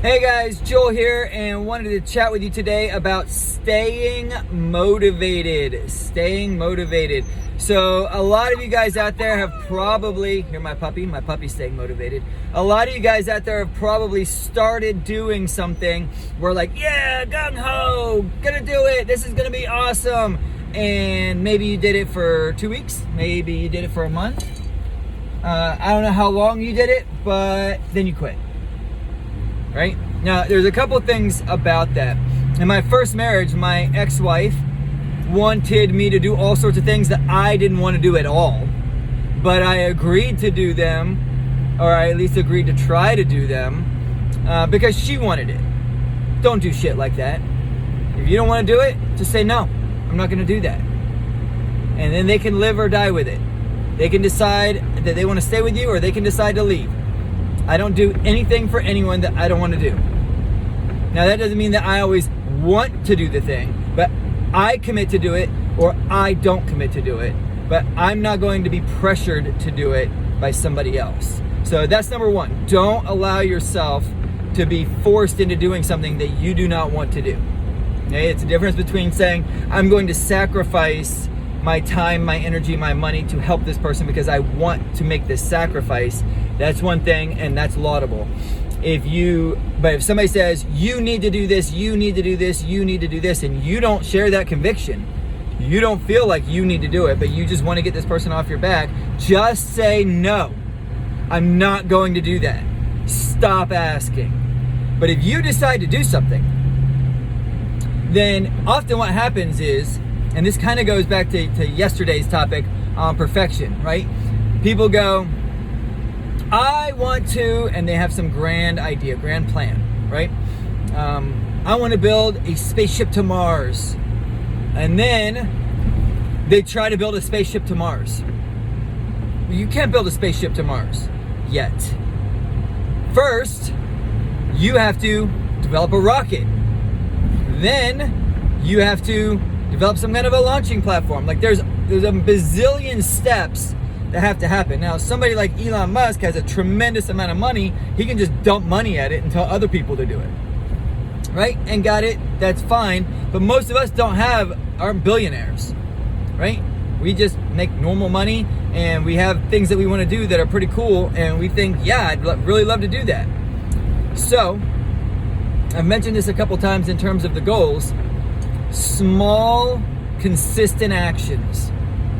Hey guys, Joel here, and wanted to chat with you today about staying motivated. So a lot of you guys out there have probably, hear my puppy's staying motivated. A lot of you guys out there have probably started doing something where like, yeah, gung-ho, gonna do it, this is gonna be awesome. And maybe you did it for 2 weeks, maybe you did it for a month. I don't know how long you did it, but then you quit. Right? Now, there's a couple things about that. In my first marriage, my ex-wife wanted me to do all sorts of things that I didn't want to do at all. But I agreed to do them, or I at least agreed to try to do them, because she wanted it. Don't do shit like that. If you don't want to do it, just say no. I'm not going to do that. And then they can live or die with it. They can decide that they want to stay with you, or they can decide to leave. I don't do anything for anyone that I don't want to do. Now that doesn't mean that I always want to do the thing, but I commit to do it or I don't commit to do it. But I'm not going to be pressured to do it by somebody else. So that's number one. Don't allow yourself to be forced into doing something that you do not want to do. Okay? It's a difference between saying, I'm going to sacrifice my time, my energy, my money to help this person because I want to make this sacrifice. That's one thing, and that's laudable. But if somebody says, you need to do this, you need to do this, you need to do this, and you don't share that conviction, you don't feel like you need to do it, but you just want to get this person off your back, just say no. I'm not going to do that. Stop asking. But if you decide to do something, then often what happens is, and this kind of goes back to yesterday's topic on perfection, right? People go, I want to, and they have some grand idea, grand plan, right? I want to build a spaceship to Mars. And then they try to build a spaceship to Mars. You can't build a spaceship to Mars yet. First, you have to develop a rocket. Then you have to develop some kind of a launching platform. Like there's a bazillion steps that have to happen. Now, somebody like Elon Musk has a tremendous amount of money. He can just dump money at it and tell other people to do it. Right? And got it. That's fine. But most of us aren't billionaires. Right? We just make normal money and we have things that we want to do that are pretty cool. And we think, yeah, I'd really love to do that. So, I've mentioned this a couple times in terms of the goals. Small, consistent actions.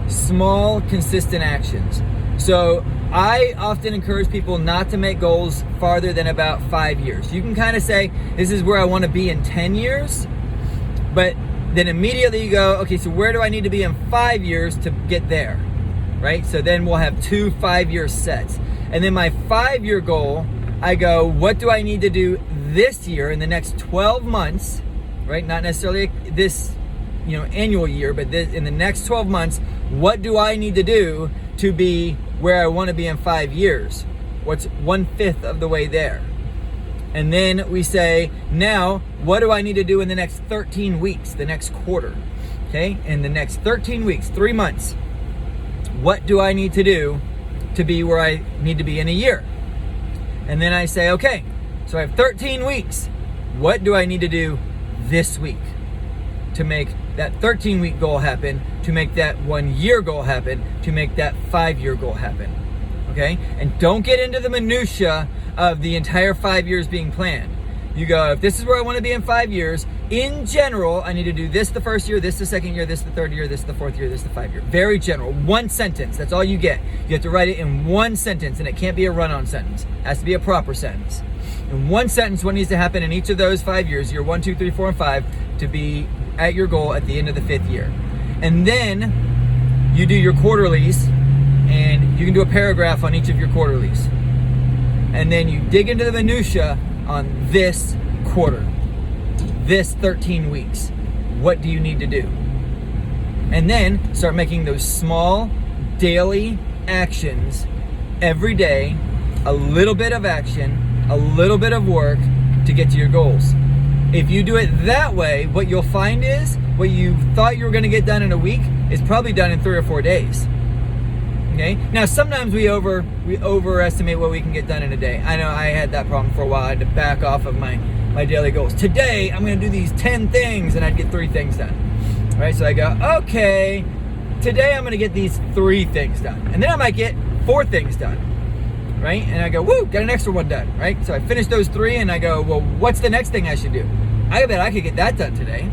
Small, consistent actions. So I often encourage people not to make goals farther than about 5 years. You can kind of say, this is where I want to be in 10 years. But then immediately you go, okay, so where do I need to be in 5 years to get there? Right? So then we'll have 2 5-year sets. And then my 5-year goal, I go, what do I need to do this year in the next 12 months? Right? Not necessarily this, annual year, but in the next 12 months, what do I need to do to be where I want to be in 5 years? What's 1/5 of the way there? And then we say, now, what do I need to do in the next 13 weeks, the next quarter? Okay? In the next 13 weeks, 3 months, what do I need to do to be where I need to be in a year? And then I say, okay, so I have 13 weeks. What do I need to do this week to make that 13-week goal happen, to make that 1-year goal happen, to make that 5-year goal happen? Okay? And don't get into the minutia of the entire 5 years being planned. You go, if this is where I want to be in 5 years, in general, I need to do this the first year, this the second year, this the third year, this the fourth year, this the 5 year. Very general. One sentence. That's all you get. You have to write it in one sentence, and it can't be a run-on sentence. It has to be a proper sentence. In one sentence, what needs to happen in each of those 5 years, year 1, 2, 3, 4, and 5, to be at your goal at the end of the 5th year. And then you do your quarterlies, and you can do a paragraph on each of your quarterlies. And then you dig into the minutia on this quarter, this 13 weeks. What do you need to do? And then start making those small daily actions every day, a little bit of action, a little bit of work to get to your goals. If you do it that way, what you'll find is what you thought you were going to get done in a week is probably done in 3 or 4 days. Okay. Now sometimes we overestimate what we can get done in a day. I know I had that problem for a while. I had to back off of my daily goals. Today I'm going to do these 10 things, and I'd get 3 things done. Right? So I go, okay, today I'm going to get these 3 things done, and then I might get 4 things done. Right? And I go, woo, got an extra one done. Right? So I finish those 3, and I go, well, what's the next thing I should do? I bet I could get that done today.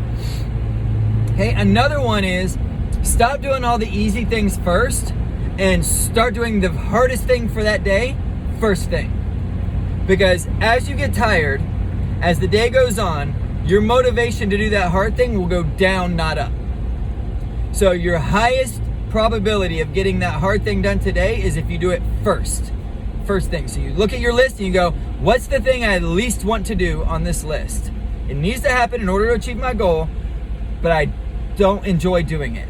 Okay. Another one is stop doing all the easy things first and start doing the hardest thing for that day first thing. Because as you get tired, as the day goes on, your motivation to do that hard thing will go down, not up. So your highest probability of getting that hard thing done today is if you do it first thing. So you look at your list and you go, what's the thing I least want to do on this list? It needs to happen in order to achieve my goal, but I don't enjoy doing it.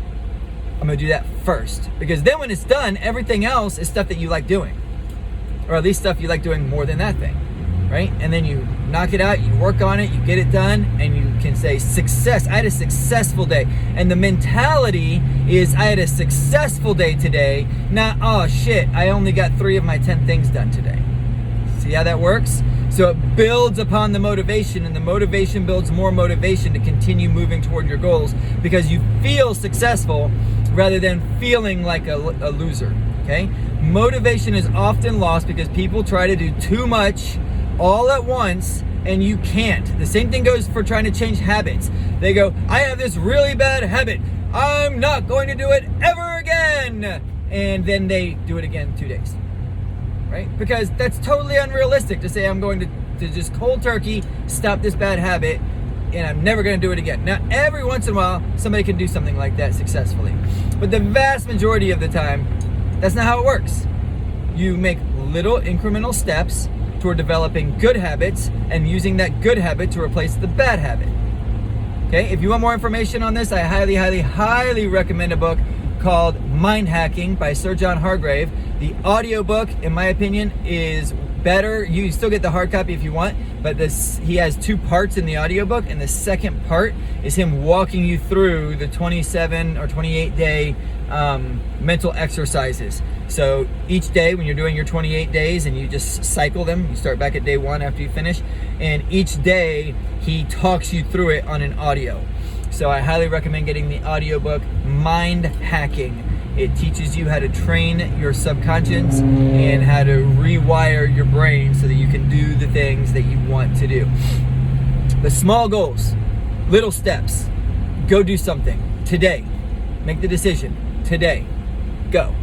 I'm gonna do that first, because then when it's done, everything else is stuff that you like doing, or at least stuff you like doing more than that thing, right? And then you knock it out, you work on it, you get it done, and you can say, success, I had a successful day. And the mentality is, I had a successful day today, not, oh shit, I only got 3 of my 10 things done today. See how that works? So it builds upon the motivation, and the motivation builds more motivation to continue moving toward your goals, because you feel successful rather than feeling like a loser, okay? Motivation is often lost because people try to do too much all at once, and you can't. The same thing goes for trying to change habits. They go, I have this really bad habit, I'm not going to do it ever again. And then they do it again in 2 days, right? Because that's totally unrealistic to say I'm going to just cold turkey stop this bad habit and I'm never going to do it again. Now, every once in a while, somebody can do something like that successfully. But the vast majority of the time, that's not how it works. You make little incremental steps toward developing good habits and using that good habit to replace the bad habit. Okay, if you want more information on this, I highly, highly, highly recommend a book called Mind Hacking by Sir John Hargrave. The audiobook, in my opinion, is better. You still get the hard copy if you want, but he has 2 parts in the audiobook, and the second part is him walking you through the 27 or 28 day mental exercises. So each day when you're doing your 28 days and you just cycle them, you start back at day 1 after you finish, and each day he talks you through it on an audio. So I highly recommend getting the audiobook Mind Hacking. It teaches you how to train your subconscious and how to rewire your brain so that you can do the things that you want to do. The small goals, little steps. Go do something today. Make the decision today. Go.